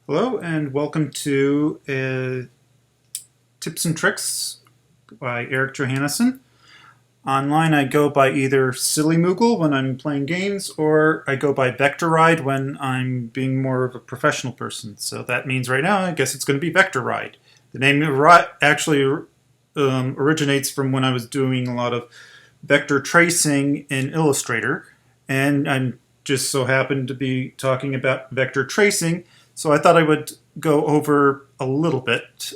Hello and welcome to Tips and Tricks by Eric Johannesson. Online I go by either Silly Moogle when I'm playing games, or I go by Vector Ride when I'm being more of a professional person. So that means right now I guess it's going to be Vector Ride. The name actually originates from when I was doing a lot of vector tracing in Illustrator, and I'm just so happened to be talking about vector tracing, so I thought I would go over a little bit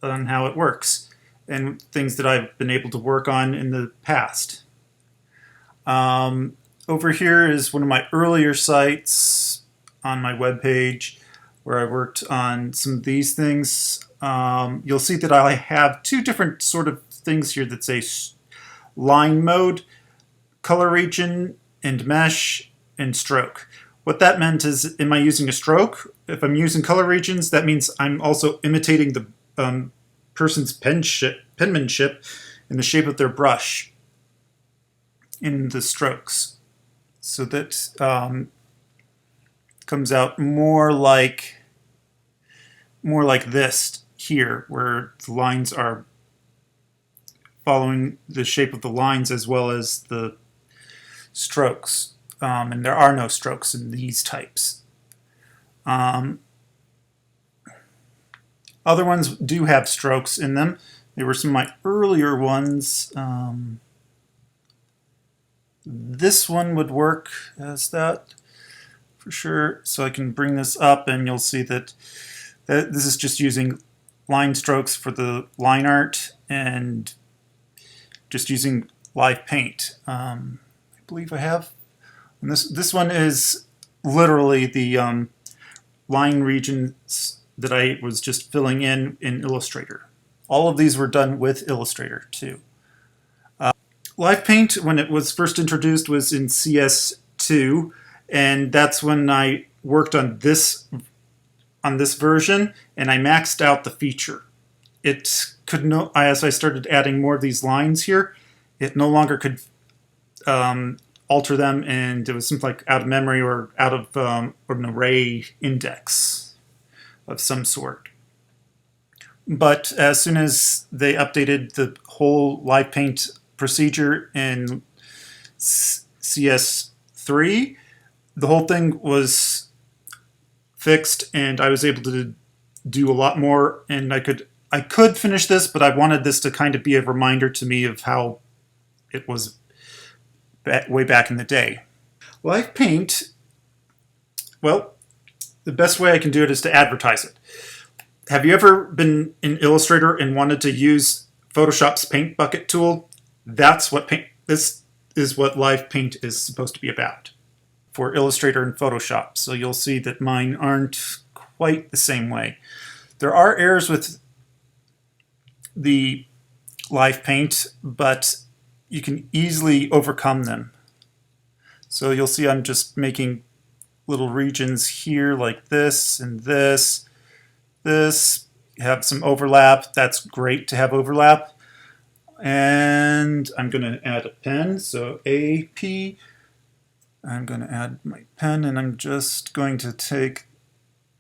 on how it works and things that I've been able to work on in the past. Over here is one of my earlier sites on my webpage where I worked on some of these things. You'll see that I have two different sort of things here that say line mode, color region, and mesh, and stroke. What that meant is, am I using a stroke? If I'm using color regions, that means I'm also imitating the person's penmanship in the shape of their brush in the strokes. So that comes out more like this here, where the lines are following the shape of the lines as well as the strokes. And there are no strokes in these types. Other ones do have strokes in them. They were some of my earlier ones. This one would work as that for sure. So I can bring this up and you'll see that this is just using line strokes for the line art and just using LivePaint. I believe I have. And this one is literally the line regions that I was just filling in Illustrator. All of these were done with Illustrator too. LivePaint, when it was first introduced, was in CS2, and that's when I worked on this version, and I maxed out the feature. It could no, as I started adding more of these lines here, it no longer could alter them, and it was something like out of memory or out of an array index of some sort. But as soon as they updated the whole LivePaint procedure in CS3, the whole thing was fixed, and I was able to do a lot more. And I could finish this, but I wanted this to kind of be a reminder to me of how it was way back in the day. LivePaint, well, the best way I can do it is to advertise it. Have you ever been in Illustrator and wanted to use Photoshop's Paint Bucket tool? This is what LivePaint is supposed to be about for Illustrator and Photoshop. So you'll see that mine aren't quite the same way. There are errors with the LivePaint, but you can easily overcome them. So you'll see I'm just making little regions here like this and this. This have some overlap. That's great to have overlap. And I'm going to add a pen. So AP. I'm going to add my pen, and I'm just going to take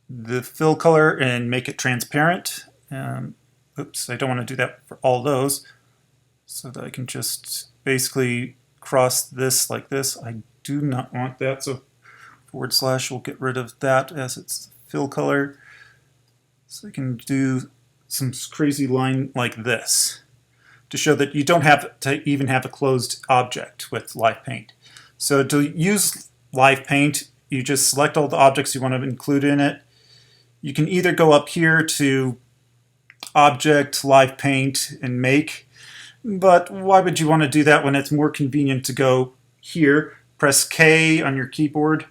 the fill color and make it transparent. Oops, I don't want to do that for all those. So that I can just basically cross this like this. I do not want that, so / will get rid of that as its fill color. So I can do some crazy line like this to show that you don't have to even have a closed object with LivePaint. So to use LivePaint, you just select all the objects you want to include in it. You can either go up here to Object, LivePaint, and Make, but why would you want to do that when it's more convenient to go here, press K on your keyboard,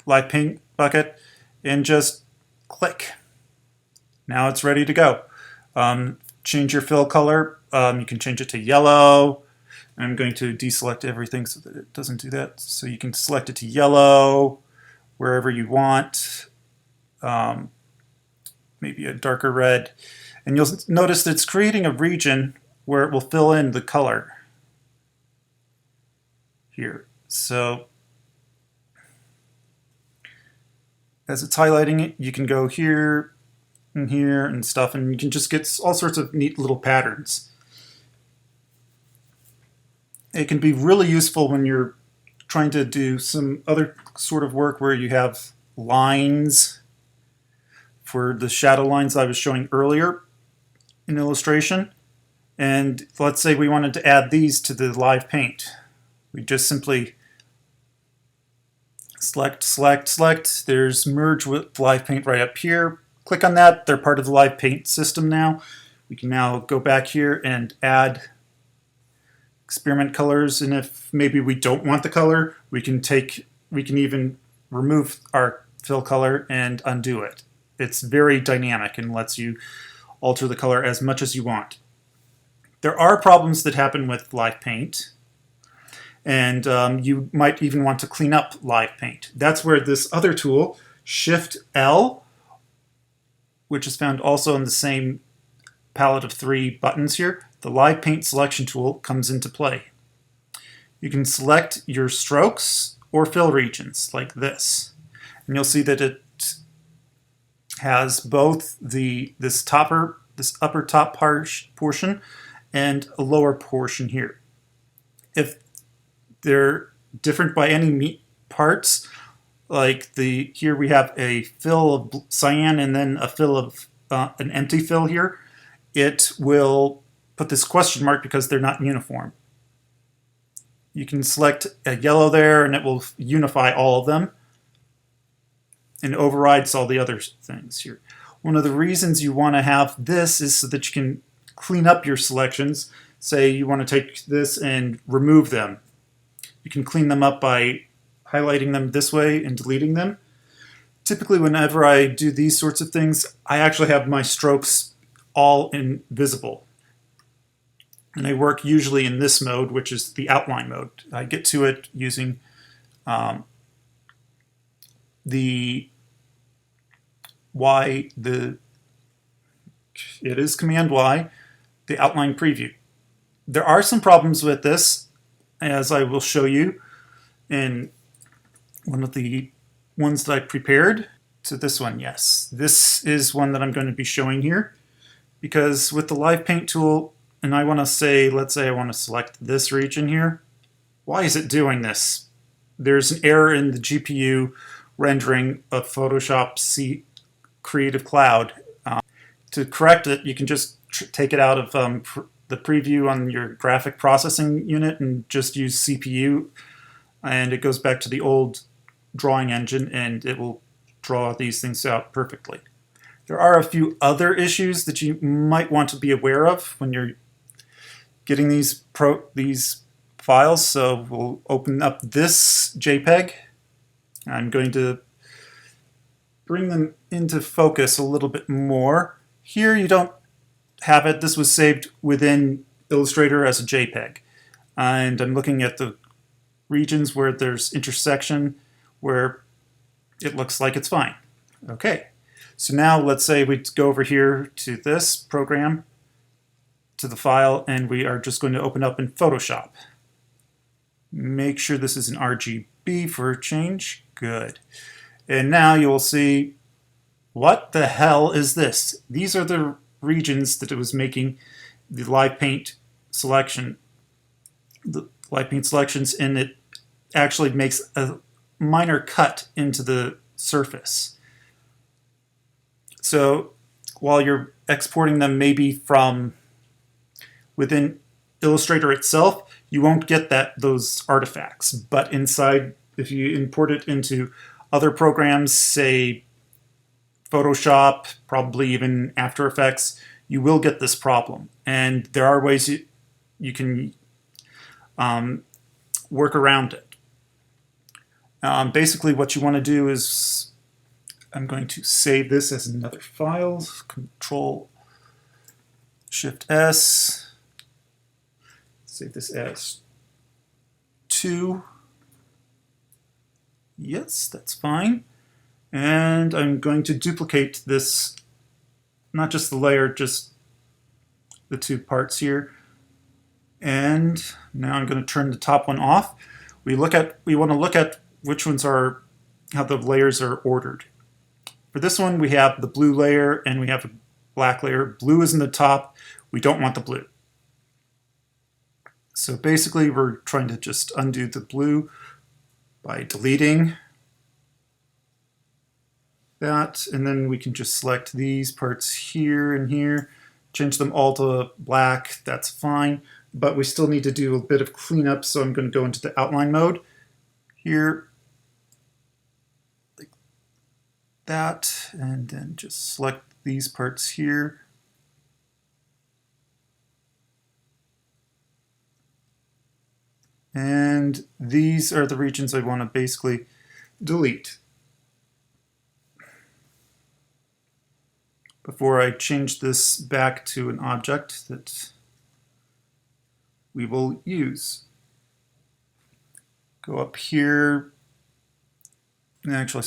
LivePaint bucket, and just click. Now it's ready to go. Change your fill color. You can change it to yellow. I'm going to deselect everything so that it doesn't do that. So you can select it to yellow wherever you want. Maybe a darker red. And you'll notice that it's creating a region where it will fill in the color here. So As it's highlighting it, you can go here and stuff, and you can just get all sorts of neat little patterns. It can be really useful when you're trying to do some other sort of work where you have lines for the shadow lines I was showing earlier in illustration. And let's say we wanted to add these to the LivePaint. We just simply select, select, select. There's merge with LivePaint right up here. Click on that. They're part of the LivePaint system now. We can now go back here and add experiment colors, and if maybe we don't want the color, we can even remove our fill color and undo it. It's very dynamic and lets you alter the color as much as you want. There are problems that happen with LivePaint, and you might even want to clean up LivePaint. That's where this other tool, Shift L, which is found also in the same palette of 3 buttons here, the LivePaint selection tool comes into play. You can select your strokes or fill regions like this, and you'll see that it has both this upper top portion and a lower portion here. If they're different by any parts, like here we have a fill of cyan and then a fill of an empty fill here, it will put this question mark because they're not uniform. You can select a yellow there and it will unify all of them and overrides all the other things here. One of the reasons you want to have this is so that you can clean up your selections. Say you want to take this and remove them. You can clean them up by highlighting them this way and deleting them. Typically whenever I do these sorts of things, I actually have my strokes all invisible. And I work usually in this mode, which is the outline mode. I get to it using it is Command Y, the outline preview. There are some problems with this, as I will show you in one of the ones that I prepared. So this one, yes. This is one that I'm going to be showing here, because with the LivePaint tool, and I want to say, let's say I want to select this region here. Why is it doing this? There's an error in the GPU rendering of Photoshop C Creative Cloud. To correct it, you can just take it out of the preview on your graphic processing unit and just use CPU, and it goes back to the old drawing engine and it will draw these things out perfectly. There are a few other issues that you might want to be aware of when you're getting these files. So we'll open up this JPEG. I'm going to bring them into focus a little bit more. Here you don't have it. This was saved within Illustrator as a JPEG. And I'm looking at the regions where there's intersection where it looks like it's fine. Okay, so now let's say we go over here to this program, to the file, and we are just going to open up in Photoshop. Make sure this is an RGB for a change. Good. And now you will see, what the hell is this? These are the regions that it was making the LivePaint selection, the LivePaint selections, and it actually makes a minor cut into the surface. So while you're exporting them maybe from within Illustrator itself, you won't get those artifacts. But inside, if you import it into other programs, say Photoshop, probably even After Effects, you will get this problem. And there are ways you can work around it. Basically what you want to do is, I'm going to save this as another file, Control Shift S, save this as 2. Yes, that's fine. And I'm going to duplicate this, not just the layer, just the 2 parts here. And now I'm going to turn the top one off. We want to look at which ones are, how the layers are ordered. for this one, we have the blue layer and we have a black layer. Blue is in the top. We don't want the blue. So basically, we're trying to just undo the blue by deleting that, and then we can just select these parts here and here, change them all to black. That's fine, but we still need to do a bit of cleanup, so I'm going to go into the outline mode here, like that, and then just select these parts here. And these are the regions I want to basically delete before I change this back to an object that we will use. Go up here and actually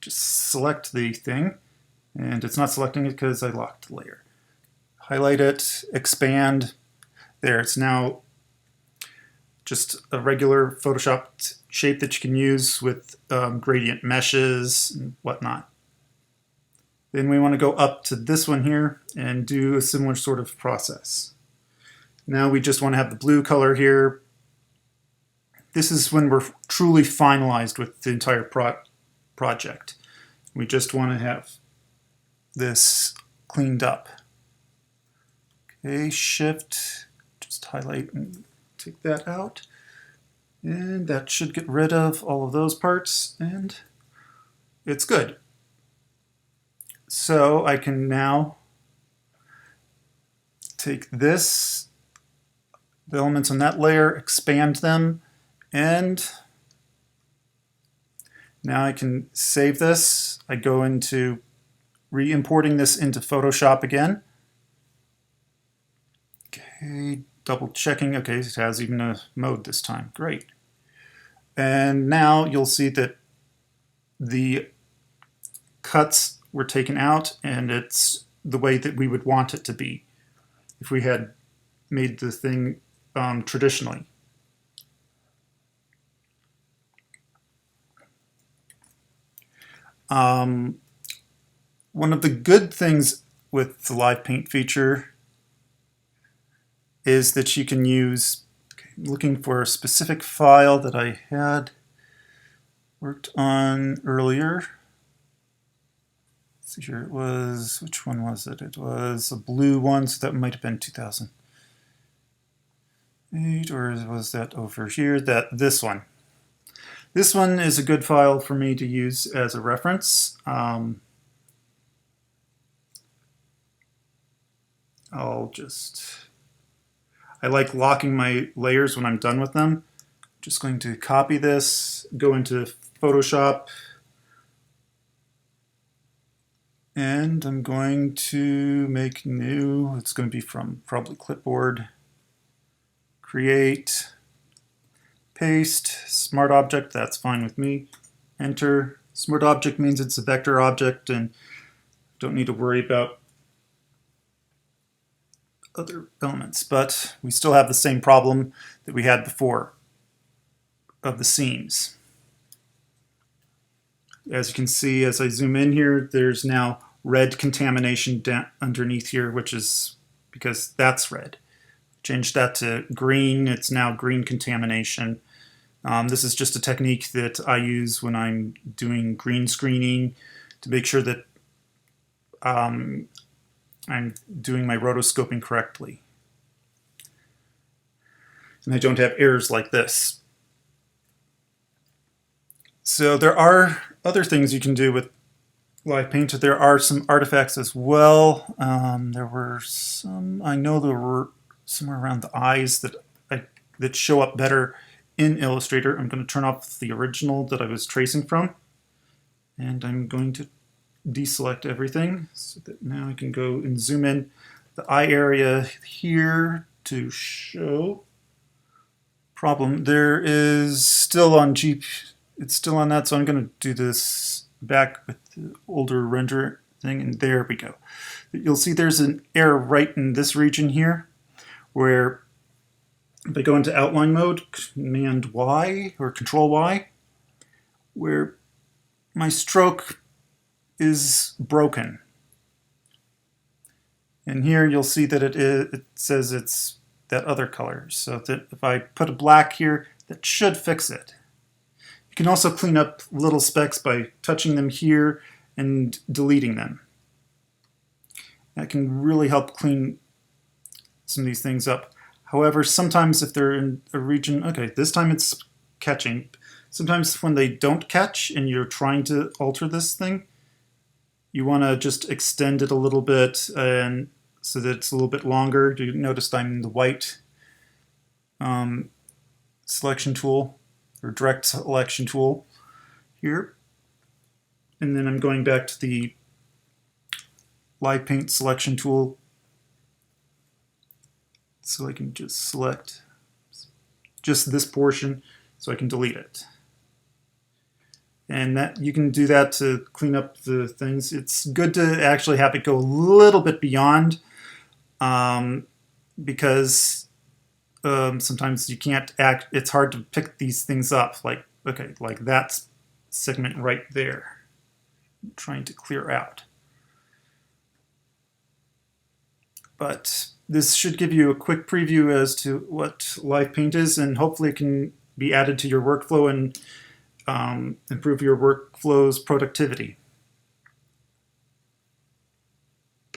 just select the thing, and it's not selecting it because I locked the layer. Highlight it, expand. There, it's now just a regular Photoshop shape that you can use with gradient meshes and whatnot. Then we want to go up to this one here and do a similar sort of process. Now we just want to have the blue color here. This is when we're truly finalized with the entire project. We just want to have this cleaned up. Okay, Shift, just highlight and take that out, and that should get rid of all of those parts, and it's good. So I can now take this, the elements on that layer, expand them, and now I can save this. I go into re-importing this into Photoshop again. Okay, double checking. Okay, it has even a mode this time. Great. And now you'll see that the cuts were taken out, and it's the way that we would want it to be if we had made the thing traditionally. One of the good things with the LivePaint feature is that you can use, I'm looking for a specific file that I had worked on earlier. Let's see here, it was, which one was it? It was a blue one, so that might have been 2008, or was that over here? This one. This one is a good file for me to use as a reference. I like locking my layers when I'm done with them. Just going to copy this, go into Photoshop, and I'm going to make new. It's going to be from probably clipboard. Create, paste, smart object, that's fine with me. Enter. Smart object means it's a vector object and don't need to worry about other elements, but we still have the same problem that we had before of the seams. As you can see, as I zoom in here, there's now red contamination underneath here, which is because that's red. Change that to green, it's now green contamination. This is just a technique that I use when I'm doing green screening to make sure that I'm doing my rotoscoping correctly. And I don't have errors like this. So there are other things you can do with LivePaint. There are some artifacts as well. There were some, I know there were somewhere around the eyes that show up better in Illustrator. I'm going to turn off the original that I was tracing from, and I'm going to deselect everything so that now I can go and zoom in the eye area here to show. Problem, there is still on it's still on that, so I'm going to do this back with the older render thing, and there we go. You'll see there's an error right in this region here, where if I go into outline mode, Command Y or Control Y, where my stroke is broken. And here you'll see that it says it's that other color. So that if I put a black here, that should fix it. You can also clean up little specks by touching them here and deleting them. That can really help clean some of these things up. However, sometimes if they're in a region, okay, this time it's catching. Sometimes when they don't catch and you're trying to alter this thing, you want to just extend it a little bit and so that it's a little bit longer. You notice I'm in the white selection tool or direct selection tool here. And then I'm going back to the LivePaint selection tool so I can just select just this portion so I can delete it. And that you can do that to clean up the things. It's good to actually have it go a little bit beyond because sometimes you can't it's hard to pick these things up. Like, okay, like that segment right there. I'm trying to clear out. But this should give you a quick preview as to what LivePaint is, and hopefully it can be added to your workflow and improve your workflow's productivity.